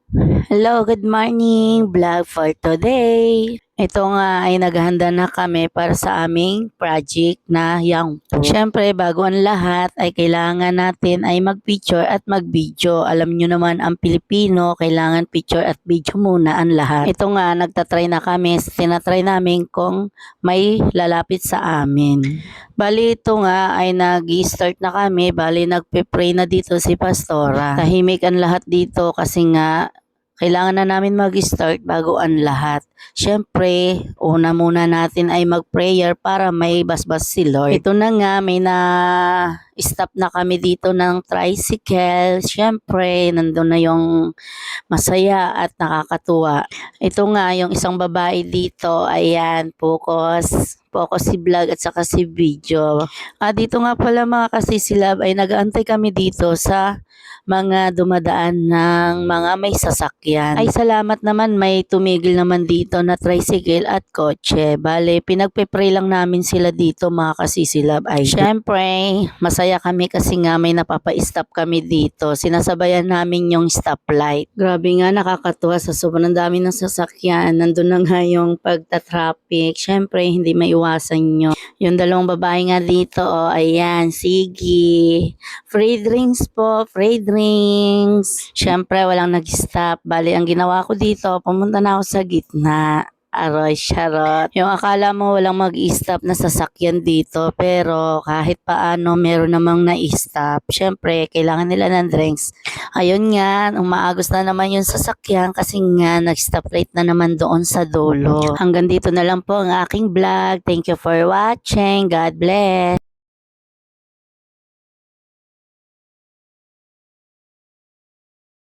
Hello, good morning vlog for today. Ito nga ay naghahanda na kami para sa aming project na Yangpo. Siyempre, bago ang lahat ay kailangan natin ay mag-picture at mag-video. Alam nyo naman ang Pilipino, kailangan picture at video muna ang lahat. Ito nga, nagtatry na kami. Tinatry namin kung may lalapit sa amin. Bali ito nga ay nag-start na kami. Bali nagpe-pray na dito si Pastora. Tahimik ang lahat dito kasi nga kailangan na namin mag-start bago ang lahat. Siyempre, una muna natin ay mag-prayer para may basbas si Lord. Ito na nga, may na-stop na kami dito ng tricycle. Siyempre, nandun na yung masaya at nakakatuwa. Ito nga, yung isang babae dito, ayan, focus si vlog at saka si video. Dito nga pala mga kasisilab ay nag-aantay kami dito sa mga dumadaan ng mga may sasakyan. Ay salamat naman may tumigil naman dito na tricycle at kotse. Bale, pinagpe-pray lang namin sila dito mga kasisilab. Ay syempre, masaya kami kasi nga may napapa-stop kami dito. Sinasabayan namin yung stoplight. Grabe nga, nakakatuwa sa sobrang dami ng sasakyan. Nandun na nga yung pagta-traffic. Syempre, hindi maiwasan nyo. Yung dalawang babae nga dito, oh, ayan, sige. Free drinks po, free drinks. Siyempre, walang nag-stop. Bali, ang ginawa ko dito, pumunta na ako sa gitna. Aroy, charot. Yung akala mo walang mag-stop na sasakyan dito, pero kahit paano meron namang na-stop. Siyempre, kailangan nila ng drinks. Ayun nga, umaagos na naman yung sasakyan kasi nga nag-stoplight na naman doon sa dulo. Hanggang dito na lang po ang aking vlog. Thank you for watching. God bless.